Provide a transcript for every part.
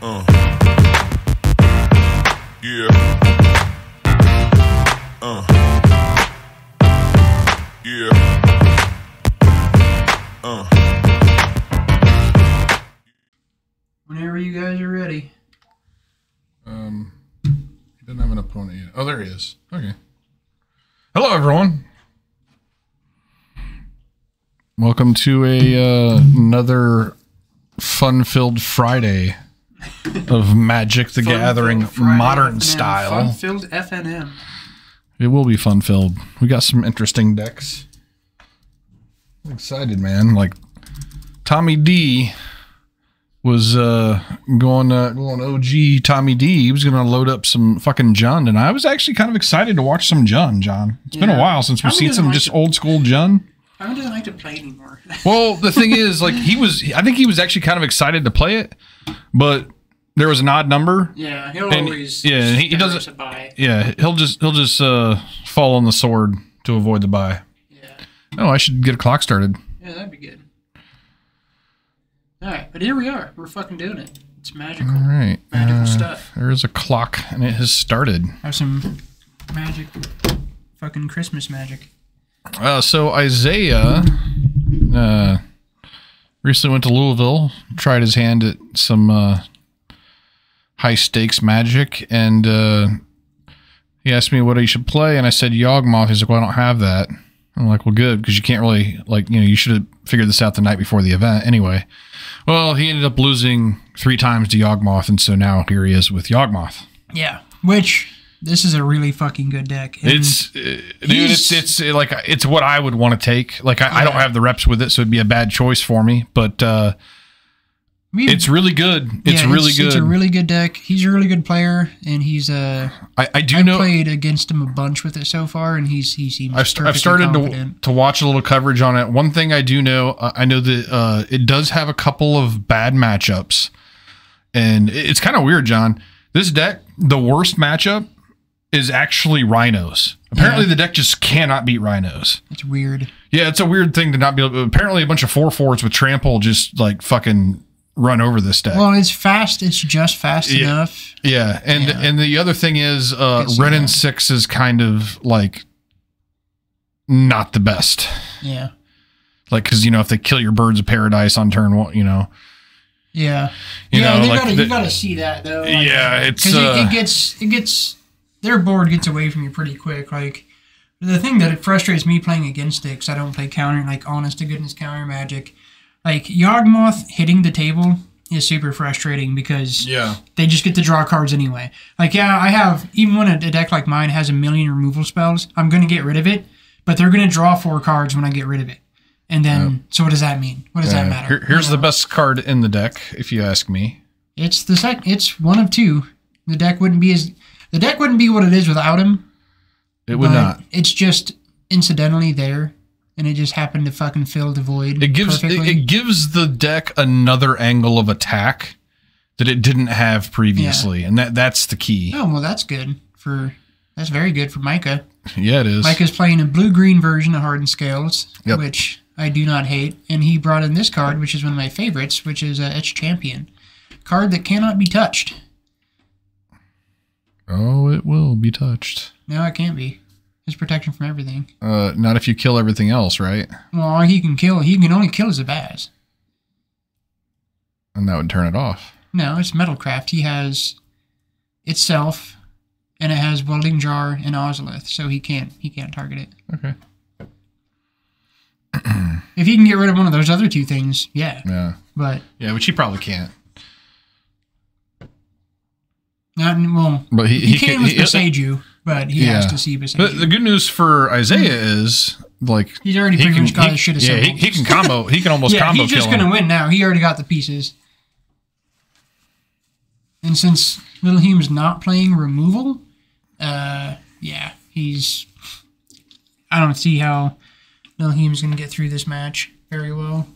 Yeah. Yeah. Whenever you guys are ready. He doesn't have an opponent yet. Oh, there he is. Okay. Hello, everyone. Welcome to another fun-filled Friday of Magic the Gathering modern style. Fun-filled FNM. It will be fun-filled. We got some interesting decks. I'm excited, man. Like, Tommy D was going OG Tommy D. He was going to load up some fucking Jund, and I was actually kind of excited to watch some Jund, John. It's been a while since we've seen some just old school Jund. Tommy doesn't like to play anymore. Well, the thing is, like, I think he was actually kind of excited to play it, but there was an odd number. Yeah, he'll always. Yeah, he doesn't. Yeah, he'll just fall on the sword to avoid the buy. Yeah. Oh, I should get a clock started. Yeah, that'd be good. All right, but here we are. We're fucking doing it. It's magical. All right, Magical stuff. There is a clock, and it has started. Have some magic, fucking Christmas magic. So Isaiah recently went to Louisville, tried his hand at some high stakes magic, and he asked me what he should play, and I said Yawgmoth. He's like, well, I don't have that. I'm like, well, good, because you can't really, like, you know, you should have figured this out the night before the event anyway. Well, he ended up losing 3 times to Yawgmoth, and so now here he is with Yawgmoth. Yeah, which this is a really fucking good deck. And it's it's what I would want to take. Like, I don't have the reps with it, so it'd be a bad choice for me, but it's really good. It's really good. It's a really good deck. He's a really good player, and he's I played against him a bunch with it so far, and he seems. I've started to watch a little coverage on it. One thing I do know, I know that it does have a couple of bad matchups, and it's kind of weird, John. This deck, the worst matchup is actually Rhinos. Apparently, the deck just cannot beat Rhinos. It's weird. Yeah, it's a weird thing to not be able to. Apparently, a bunch of 4/4s with trample just like fucking run over this deck. Well, it's fast. It's just fast enough. Yeah, and the other thing is, Renin 6 is kind of like not the best. Yeah. Like, because, you know, if they kill your Birds of Paradise on turn 1, you know. Yeah. You got to see that though. Like, yeah, it's because it gets their board gets away from you pretty quick. Like, the thing that frustrates me playing against it, because I don't play counter, like honest to goodness counter magic. Like, Yawgmoth hitting the table is super frustrating because they just get to draw cards anyway. Like, yeah, I have, even when a deck like mine has a million removal spells, I'm going to get rid of it, but they're going to draw 4 cards when I get rid of it. And then, so what does that mean? What does that matter? Here's the best card in the deck, if you ask me. It's it's one of 2. The deck wouldn't be what it is without him. It would not. It's just incidentally there. And it just happened to fucking fill the void. It gives the deck another angle of attack that it didn't have previously, and that's the key. Oh well, that's good that's very good for Micah. Yeah, it is. Micah's playing a blue-green version of Hardened Scales, which I do not hate, and he brought in this card, which is one of my favorites, which is Etch Champion, card that cannot be touched. Oh, it will be touched. No, it can't be. His protection from everything. Not if you kill everything else, right? Well, he can only kill his Abaz. And that would turn it off. No, it's Metalcraft. He has itself, and it has Welding Jar and Ozolith, so he can't target it. Okay. If he can get rid of one of those other 2 things, yeah. But which he probably can't. But he can with Beseiju. But he has to see Beseiju. But the good news for Isaiah is, like, he's already pretty much got his shit assembled. Yeah, he can combo. He can almost combo kill him. He's just going to win now. He already got the pieces. And since Little Hume's not playing removal, he's... I don't see how Little Hume's going to get through this match very well.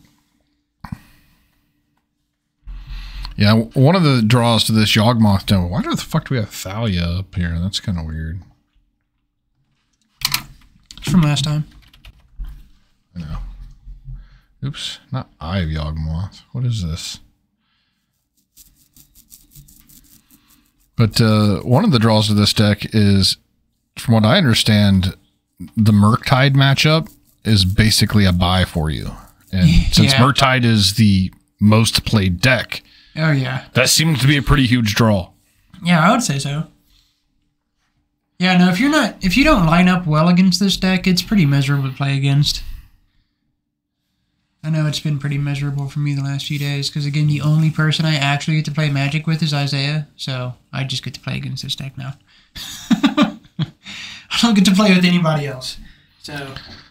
Yeah, one of the draws to this Yawgmoth demo. Why the fuck do we have Thalia up here? That's kind of weird. It's from last time. I know. Oops, not Eye of Yawgmoth. What is this? But one of the draws of this deck is, from what I understand, the Murktide matchup is basically a buy for you. And since Murktide is the most played deck, oh yeah, that seems to be a pretty huge draw. Yeah, I would say so. Yeah, no, if you don't line up well against this deck, it's pretty miserable to play against. I know it's been pretty miserable for me the last few days, because again, the only person I actually get to play Magic with is Isaiah, so I just get to play against this deck now. I don't get to play with anybody else.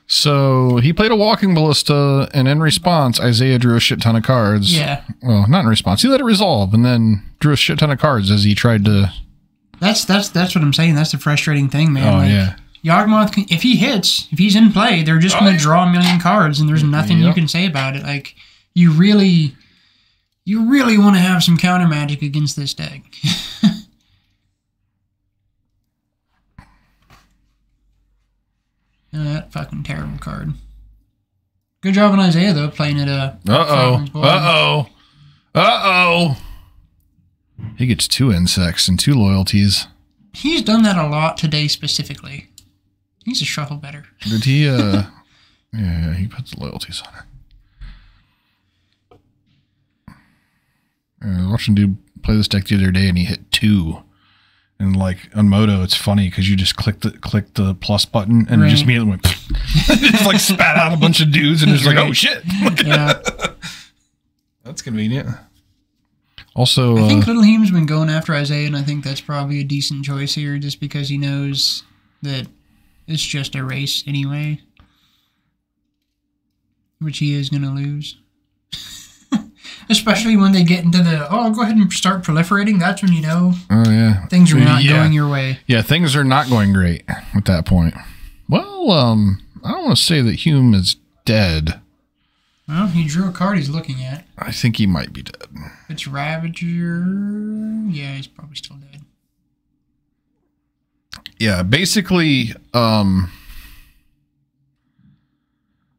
So he played a Walking Ballista, and in response, Isaiah drew a shit ton of cards. Yeah. Well, not in response. He let it resolve, and then drew a shit ton of cards as he tried to... That's what I'm saying. That's the frustrating thing, man. Oh, yeah. Yawgmoth, if he hits, if he's in play, they're just going to draw a million cards, and there's nothing you can say about it. Like, you really want to have some counter magic against this deck. That fucking terrible card. Good job on Isaiah, though, playing it. Uh-oh. He gets 2 insects and 2 loyalties. He's done that a lot today, specifically. He's a shuffle better. Did he, yeah, he puts loyalties on it. I was watching dude play this deck the other day, and he hit 2. And like on Moto, it's funny because you just click the plus button, and it just immediately went. It just like spat out a bunch of dudes, and it's like, oh shit! Yeah, that's convenient. Also, I think Little Heem's been going after Isaiah, and I think that's probably a decent choice here, just because he knows that it's just a race anyway, which he is going to lose. Especially when they get into the, go ahead and start proliferating. That's when you know things are not going your way. Yeah, things are not going great at that point. Well, I don't want to say that Hume is dead. Well, he drew a card he's looking at. I think he might be dead. It's Ravager. Yeah, he's probably still dead. Yeah, basically,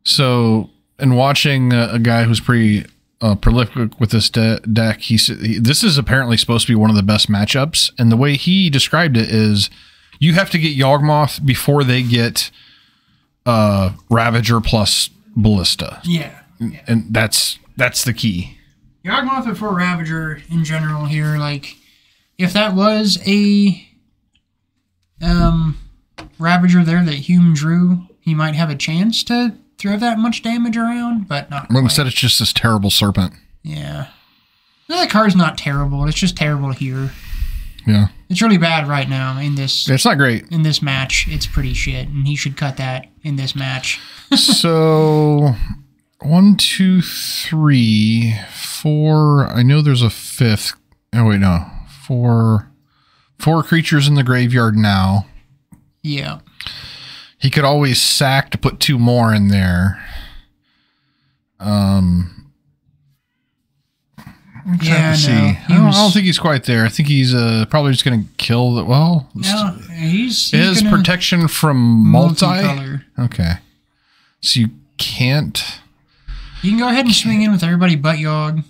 so in watching a guy who's pretty prolific with this deck, this is apparently supposed to be one of the best matchups, and the way he described it is you have to get Yawgmoth before they get Ravager plus Ballista. Yeah. And that's the key. Yawgmoth before Ravager in general here, like, if that was a Ravager there that Hume drew, he might have a chance to throw that much damage around, but not well, instead it's just this terrible serpent. Yeah. That card's not terrible. It's just terrible here. Yeah. It's really bad right now in this. It's not great. In this match, it's pretty shit, and he should cut that in this match. So, 1, 2, 3, 4. I know there's a 5th. Oh, wait, no. 4 creatures in the graveyard now. Yeah. He could always sack to put 2 more in there. I'm trying to see. I don't think he's quite there. I think he's probably just going to kill the... Well, no, he's his protection from multi. Multicolor. Okay. So you can't... You can go ahead and swing in with everybody but Yawg.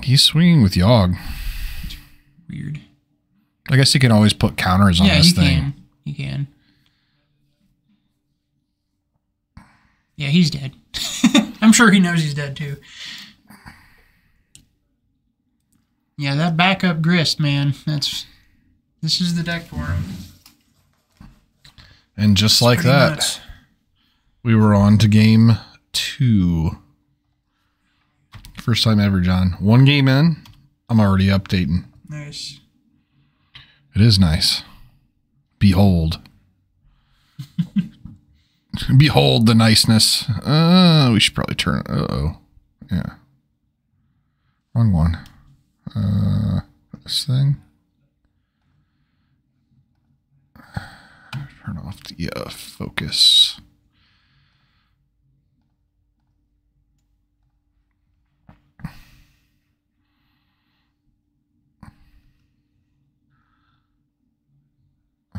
He's swinging with Yawg. Weird. I guess he can always put counters on this thing. Yeah, he can. Yeah, he's dead. I'm sure he knows he's dead, too. Yeah, that backup Grist, man. This is the deck for him. And just like that, nuts. We were on to game 2. First time ever, John. 1 game in, I'm already updating. Nice. It is nice. Behold. Behold the niceness. We should probably turn it. Uh-oh. Yeah. Wrong one. This thing. Turn off the focus.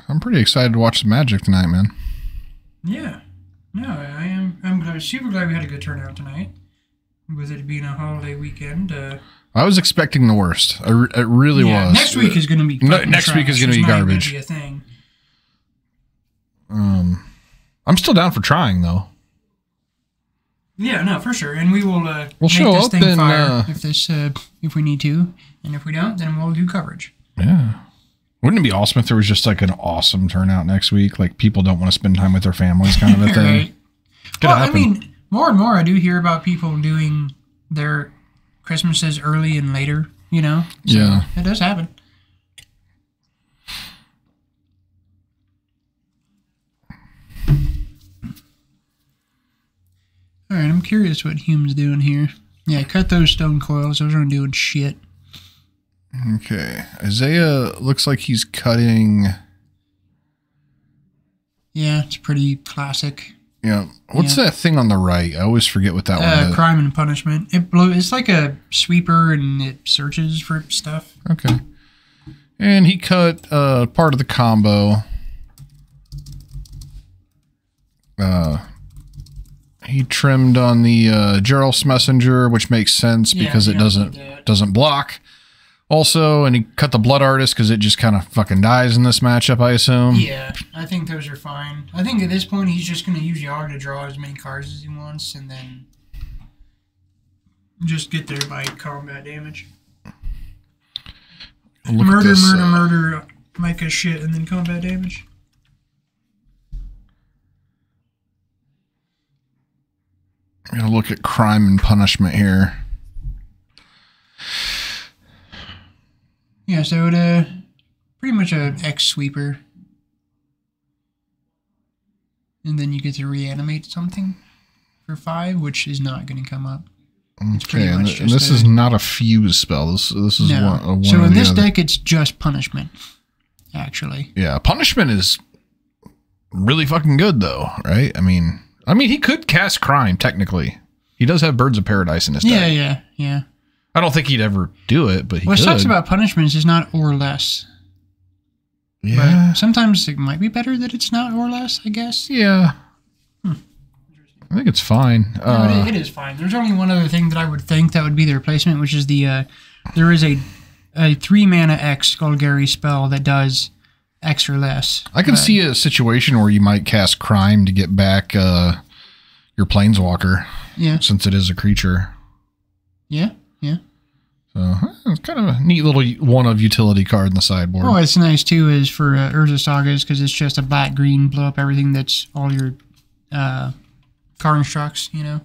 I'm pretty excited to watch the Magic tonight, man. Yeah. No, I am. I'm super glad we had a good turnout tonight. With it being a holiday weekend. I was expecting the worst. It really was. Next week is going to be next week is going to be garbage. Be a thing. I'm still down for trying though. Yeah, no, for sure, and we will we'll make show this up thing and fire if we need to, and if we don't, then we'll do coverage. Yeah. Wouldn't it be awesome if there was just like an awesome turnout next week? Like people don't want to spend time with their families, kind of a thing. Right. Well, I mean, more and more I do hear about people doing their Christmases early and later. You know. So yeah. It does happen. All right, I'm curious what Hume's doing here. Yeah, cut those stone coils. Those aren't doing shit. Okay. Isaiah looks like he's cutting. Yeah, it's pretty classic. Yeah. What's that thing on the right? I always forget what that one is. Crime and Punishment. It's like a sweeper and it searches for stuff. Okay. And he cut part of the combo. He trimmed on the Gerald's Messenger, which makes sense because it doesn't block. Also, and he cut the Blood Artist because it just kind of fucking dies in this matchup, I assume. Yeah, I think those are fine. I think at this point he's just going to use Yawg to draw as many cards as he wants and then just get there by combat damage. Murder, Micah shit, and then combat damage. I'm going to look at Crime and Punishment here. Yeah, so it pretty much a X sweeper. And then you get to reanimate something for 5, which is not going to come up. Okay, and this is not a fuse spell. This is one. So in this deck, it's just Punishment, actually. Yeah, Punishment is really fucking good, though, right? I mean, he could cast Crime, technically. He does have Birds of Paradise in his deck. Yeah. I don't think he'd ever do it, but he could. What sucks about Punishment is it's not or less. Yeah. But sometimes it might be better that it's not or less, I guess. Yeah. I think it's fine. No, it is fine. There's only one other thing that I would think that would be the replacement, which is there is a 3-mana X Golgari spell that does X or less. I can see a situation where you might cast Crime to get back your Planeswalker. Yeah. Since it is a creature. Yeah. So it's kind of a neat little one-of-utility card in the sideboard. Oh, it's nice, too, is for Urza Sagas, because it's just a black-green, blow up everything that's all your card instructs, you know?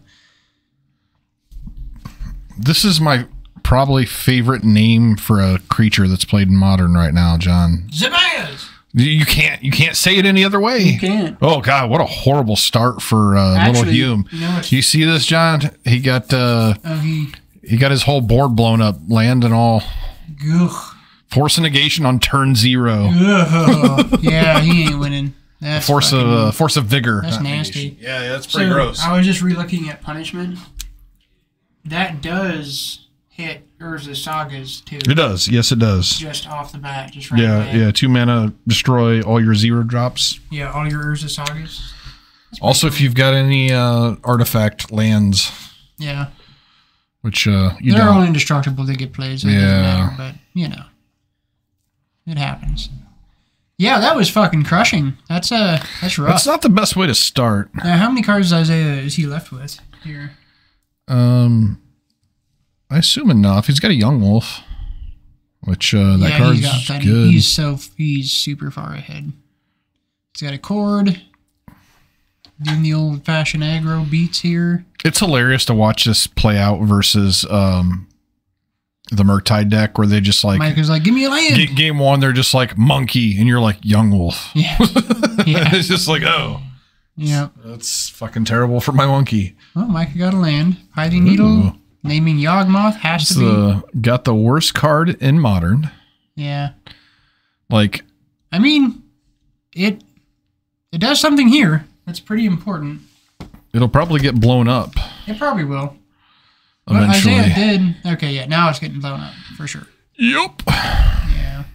This is my probably favorite name for a creature that's played in Modern right now, John. Zabaz! You can't say it any other way. You can't. Oh, God, what a horrible start for little Hume. You see this, John? He got... He got his whole board blown up, land and all. Ugh. Force of negation on turn 0. Yeah, he ain't winning. That's force of vigor. That's nasty. Yeah, that's pretty gross. I was just re-looking at Punishment. That does hit Urza Sagas too. It does. Yes, it does. Just off the bat, just right away. Yeah. 2 mana, destroy all your 0 drops. Yeah, all your Urza Sagas. Also, if you've got any artifact lands. Yeah. Which they're all indestructible. They get played, so it doesn't matter. But it happens. Yeah, that was fucking crushing. That's rough. That's not the best way to start. How many cards is he left with here? I assume enough. He's got a Yawgmoth, which that card's good. He's super far ahead. He's got a Cord. Doing the old-fashioned aggro beats here. It's hilarious to watch this play out versus the Murktide deck where they just like... Mike is like, give me a land. Game 1, they're just like, Monkey, and you're like, Yawgmoth. Yeah. It's just like, oh. Yeah. That's fucking terrible for my Monkey. Well, Micah got a land. Hiding Needle, naming Yawgmoth has to be. Got the worst card in Modern. Yeah. Like... I mean, it does something here. That's pretty important. It'll probably get blown up. It probably will. Eventually. But Isaiah did. Okay, yeah, now it's getting blown up, for sure. Yep. Yeah.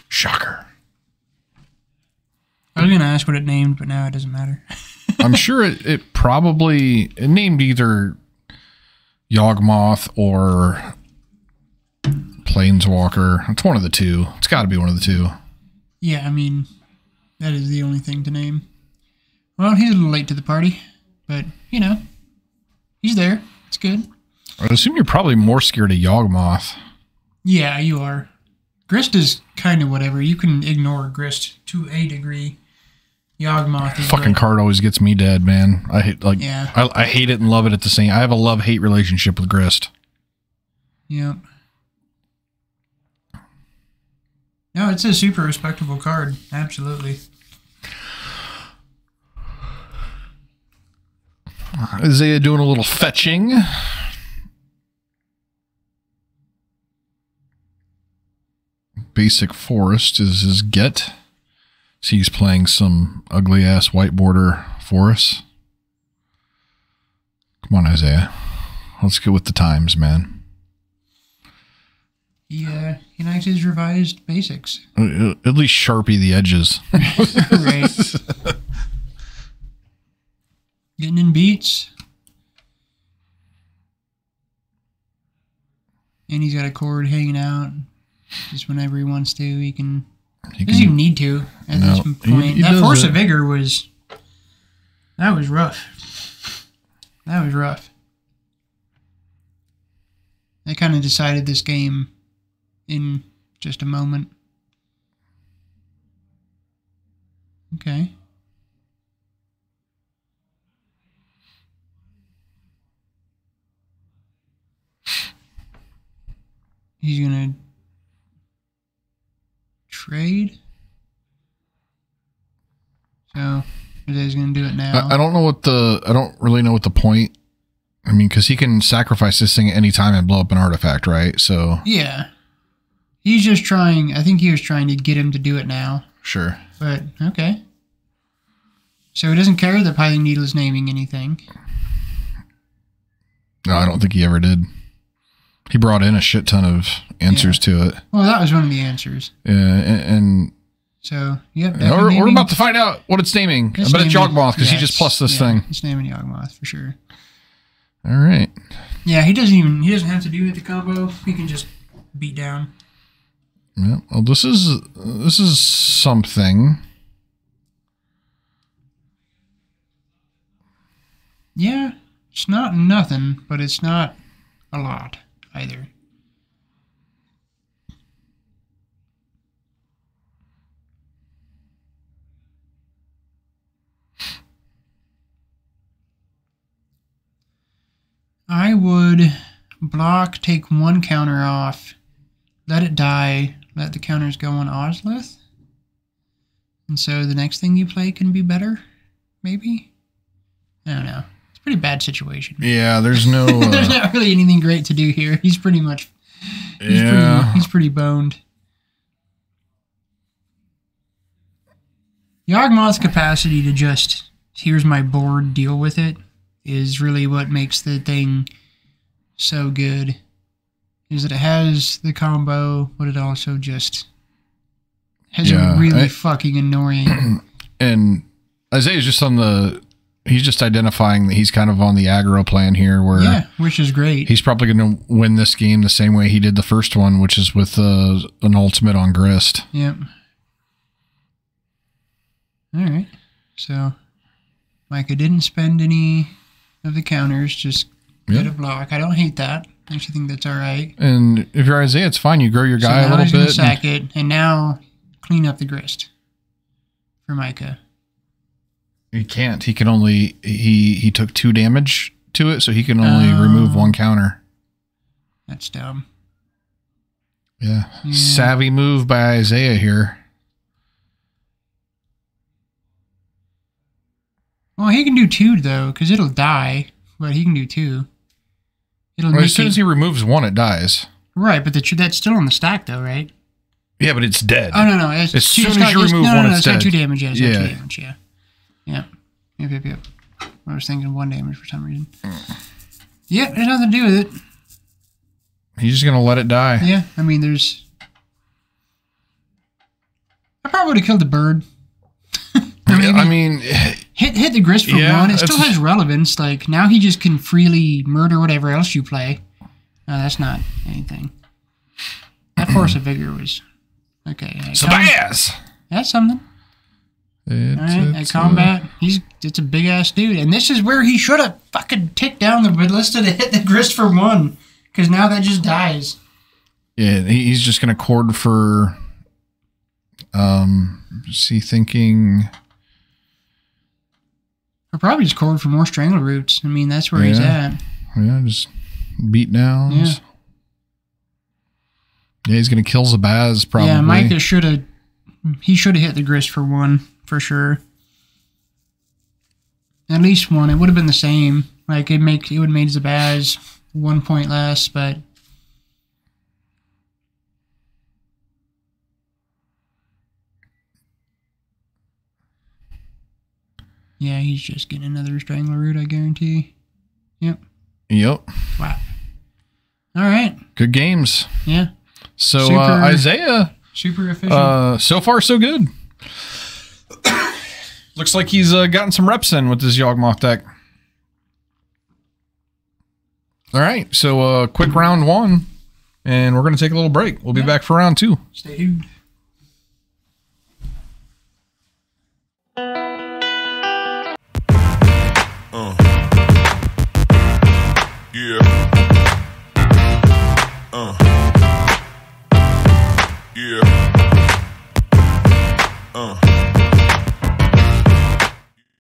Shocker. I was going to ask what it named, but now it doesn't matter. I'm sure it named either Yawgmoth or Planeswalker. It's one of the two. It's got to be one of the two. Yeah, I mean, that is the only thing to name. Well, he's a little late to the party, but, you know, he's there. It's good. I assume you're probably more scared of Yawgmoth. Yeah, you are. Grist is kind of whatever. You can ignore Grist to a degree. Yawgmoth is fucking card always gets me dead, man. I hate yeah. I hate it and love it at the same. I have a love-hate relationship with Grist. Yep. No, it's a super respectable card. Absolutely. Isaiah doing a little fetching. Basic forest is his get. So he's playing some ugly ass white border forests. Come on, Isaiah. Let's get with the times, man. Yeah, he likes his revised basics. At least Sharpie the edges. Right. Getting in beats. And he's got a cord hanging out. Just whenever he wants to, he can... He doesn't even need to at this point. He that Force of Vigor was... That was rough. That was rough. They kind of decided this game in just a moment. Okay. He's gonna trade. So Jose's gonna do it now. I don't know what the. I don't really know what the point. I mean, because he can sacrifice this thing at any time and blow up an artifact, right? So yeah, he's just trying. I think he was trying to get him to do it now. Sure. But okay. So he doesn't care that Piling Needle is naming anything. No, I don't think he ever did. He brought in a shit ton of answers to it. Well, that was one of the answers. Yeah, and so, yep. We're about to find out what it's naming. I bet it's Yawgmoth because he just plus this thing. It's naming Yawgmoth for sure. All right. Yeah, he doesn't have to do it the combo. He can just beat down. Yeah. Well, this is something. Yeah, it's not nothing, but it's not a lot either. I would block, take one counter off, let it die, let the counters go on Ozlith. And so the next thing you play can be better, maybe? I don't know. It's a pretty bad situation. Yeah, there's no... there's not really anything great to do here. He's pretty much... He's pretty boned. Yawgmoth's capacity to just, here's my board, deal with it, is really what makes the thing so good. Is that it has the combo, but it also just has a really fucking annoying... And Isaiah's just on the... He's just identifying that he's kind of on the aggro plan here where... Yeah, which is great. He's probably going to win this game the same way he did the first one, which is with an ultimate on Grist. Yep. All right. So, Micah didn't spend any of the counters, just get a block. I don't hate that. I actually think that's all right. And if you're Isaiah, it's fine. You grow your guy a little bit. So now he's going to sack it, and now clean up the Grist for Micah. He can't. He can only... He took 2 damage to it, so he can only remove 1 counter. That's dumb. Yeah. Savvy move by Isaiah here. Well, he can do 2, though, because it'll die, but he can do 2. As soon as he removes 1, it dies. Right, but that's still on the stack, though, right? Yeah, but it's dead. Oh, no. As soon as you remove 1, it's dead. It's got 2 damage, yeah. It's got 2 damage, yeah. Yep. I was thinking 1 damage for some reason. Yeah, there's nothing to do with it. He's just going to let it die. Yeah, I mean, there's... I probably would have killed the bird. I mean... Hit the Grist for 1. It still has relevance. Like, now he just can freely murder whatever else you play. No, that's not anything. Force of Vigor was okay. Sabaz! That's something. All right, at combat, it's a big ass dude, and this is where he should have fucking ticked down the ballista to hit the grist for 1, because now that just dies. Yeah, he's just gonna cord for. Is he thinking? Or probably just cord for more strangle roots. I mean, that's where he's at. Yeah, just beat downs. Yeah. Yeah, he's gonna kill Zabaz probably. Yeah, Micah should have. He should have hit the grist for 1 for sure. At least 1. It would have been the same. Like it would have made Zabaz 1 point less, but. Yeah, he's just getting another Strangler Root, I guarantee. Yep. Yep. Wow. All right. Good games. Yeah. So Isaiah. Super efficient. So far, so good. Looks like he's gotten some reps in with this Yawgmoth deck. All right. So quick round 1. And we're going to take a little break. We'll be back for round 2. Stay tuned.